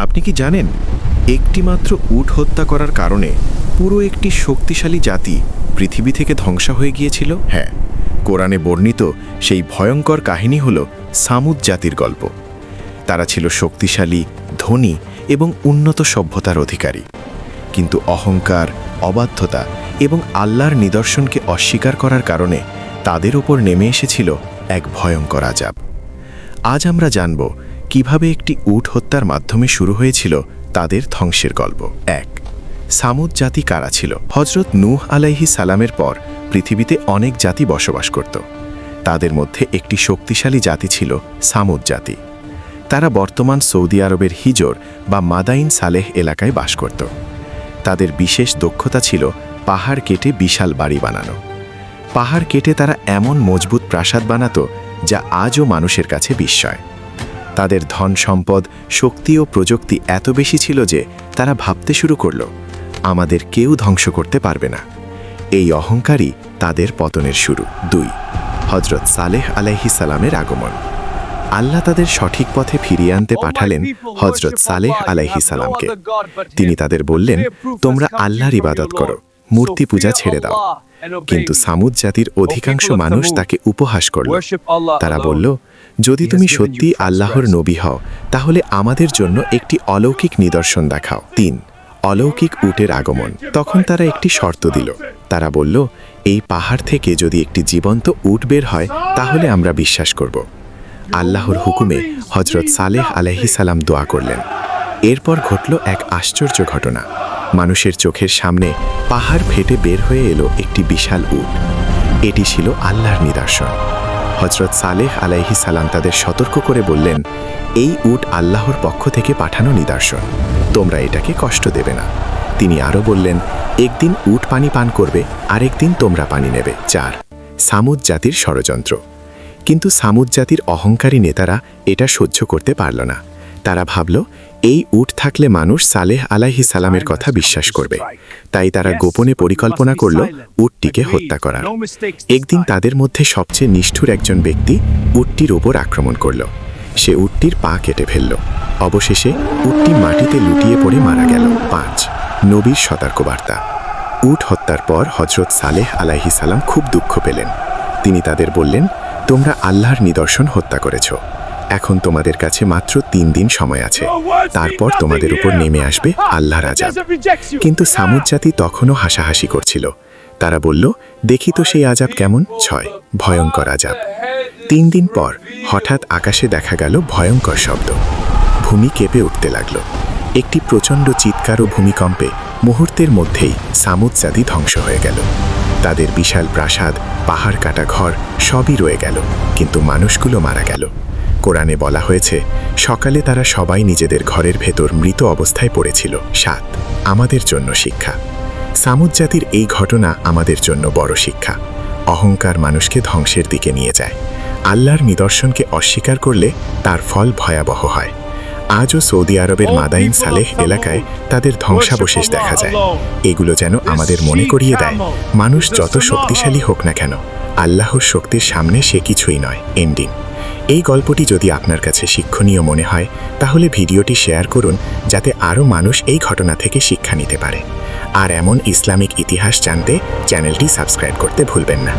আপনি কি জানেন একটিমাত্র উট হত্যা করার কারণে পুরো একটি শক্তিশালী জাতি পৃথিবী থেকে ধ্বংস হয়ে গিয়েছিল? হ্যাঁ, কোরআনে বর্ণিত সেই ভয়ঙ্কর কাহিনী হল সামুদ জাতির গল্প। তারা ছিল শক্তিশালী, ধনী এবং উন্নত সভ্যতার অধিকারী, কিন্তু অহংকার, অবাধ্যতা এবং আল্লাহর নিদর্শনকে অস্বীকার করার কারণে তাদের ওপর নেমে এসেছিল এক ভয়ঙ্কর আযাব। আজ আমরা জানব কিভাবে একটি উট হত্যার মাধ্যমে শুরু হয়েছিল তাদের ধ্বংসের গল্প। ১. সামুদ জাতি কারা ছিল? হজরত নূহ আলাইহিস সালামের পর পৃথিবীতে অনেক জাতি বসবাস করত। তাদের মধ্যে একটি শক্তিশালী জাতি ছিল সামুদ জাতি। তারা বর্তমান সৌদি আরবের হিজর বা মাদাইন সালেহ এলাকায় বাস করত। তাদের বিশেষ দক্ষতা ছিল পাহাড় কেটে বিশাল বাড়ি বানানো। পাহাড় কেটে তারা এমন মজবুত প্রাসাদ বানাত যা আজও মানুষের কাছে বিস্ময়। তাদের ধন সম্পদ, শক্তি ও প্রযুক্তি এত বেশি ছিল যে তারা ভাবতে শুরু করল, আমাদের কেউ ধ্বংস করতে পারবে না। এই অহংকারই তাদের পতনের শুরু। ২. হজরত সালেহ আলাইহিস সালামের আগমন। আল্লাহ তাদের সঠিক পথে ফিরিয়ে আনতে পাঠালেন হজরত সালেহ আলাইহিস সালামকে। তিনি তাদের বললেন, তোমরা আল্লাহর ইবাদত করো, মূর্তি পূজা ছেড়ে দাও। কিন্তু সামুদ জাতির অধিকাংশ মানুষ তাকে উপহাস করল। তারা বলল, যদি তুমি সত্যি আল্লাহর নবী হও তাহলে আমাদের জন্য একটি অলৌকিক নিদর্শন দেখাও। ৩. অলৌকিক উটের আগমন। তখন তারা একটি শর্ত দিল। তারা বলল, এই পাহাড় থেকে যদি একটি জীবন্ত উট বের হয় তাহলে আমরা বিশ্বাস করব। আল্লাহর হুকুমে হজরত সালেহ আলাইহিস সালাম দোয়া করলেন। এরপর ঘটল এক আশ্চর্য ঘটনা। মানুষের চোখের সামনে পাহাড় ফেটে বের হয়ে এলো একটি বিশাল উট। এটি ছিল আল্লাহর নিদর্শন। হজরত সালেহ আলাইহিস সালাম তাদের সতর্ক করে বললেন, এই উট আল্লাহর পক্ষ থেকে পাঠানো নিদর্শন, তোমরা এটাকে কষ্ট দেবে না। তিনি আরও বললেন, একদিন উট পানি পান করবে, আরেকদিন তোমরা পানি নেবে। ৪. সামুদ জাতির ষড়যন্ত্র। কিন্তু সামুদ জাতির অহংকারী নেতারা এটা সহ্য করতে পারল না। তারা ভাবল, এই উট থাকলে মানুষ সালেহ আলাইহিস সালামের কথা বিশ্বাস করবে। তাই তারা গোপনে পরিকল্পনা করল উটটিকে হত্যা করার। একদিন তাদের মধ্যে সবচেয়ে নিষ্ঠুর একজন ব্যক্তি উটটির ওপর আক্রমণ করল। সে উটটির পা কেটে ফেলল। অবশেষে উটটি মাটিতে লুটিয়ে পড়ে মারা গেল। ৫. নবীর সতর্কবার্তা। উট হত্যার পর হজরত সালেহ আলাইহিস সালাম খুব দুঃখ পেলেন। তিনি তাদের বললেন, তোমরা আল্লাহর নিদর্শন হত্যা করেছ। এখন তোমাদের কাছে মাত্র ৩ দিন সময় আছে, তারপর তোমাদের উপর নেমে আসবে আল্লাহর আযাব। কিন্তু সামুদ জাতি তখনও হাসাহাসি করছিল। তারা বলল, দেখি তো সেই আযাব কেমন। ৬. ভয়ঙ্কর আযাব। ৩ দিন পর হঠাৎ আকাশে দেখা গেল ভয়ঙ্কর শব্দ। ভূমি কেঁপে উঠতে লাগল। একটি প্রচণ্ড চিৎকার ও ভূমিকম্পে মুহূর্তের মধ্যেই সামুদ জাতি ধ্বংস হয়ে গেল। তাদের বিশাল প্রাসাদ, পাহাড় কাটা ঘর সবই রয়ে গেল, কিন্তু মানুষগুলো মারা গেল। কোরআনে বলা হয়েছে, সকালে তারা সবাই নিজেদের ঘরের ভেতর মৃত অবস্থায় পড়েছিল। ৭. আমাদের জন্য শিক্ষা। সামুদ জাতির এই ঘটনা আমাদের জন্য বড় শিক্ষা। অহংকার মানুষকে ধ্বংসের দিকে নিয়ে যায়। আল্লাহর নিদর্শনকে অস্বীকার করলে তার ফল ভয়াবহ হয়। আজও সৌদি আরবের মাদাইন সালেহ এলাকায় তাদের ধ্বংসাবশেষ দেখা যায়। এগুলো যেন আমাদের মনে করিয়ে দেয়, মানুষ যত শক্তিশালী হোক না কেন, আল্লাহর শক্তির সামনে সে কিছুই নয়। এন্ডিং। এই গল্পটি যদি আপনার কাছে শিক্ষণীয় মনে হয় তাহলে ভিডিওটি শেয়ার করুন, যাতে আরও মানুষ এই ঘটনা থেকে শিক্ষা নিতে পারে। আর এমন ইসলামিক ইতিহাস জানতে চ্যানেলটি সাবস্ক্রাইব করতে ভুলবেন না।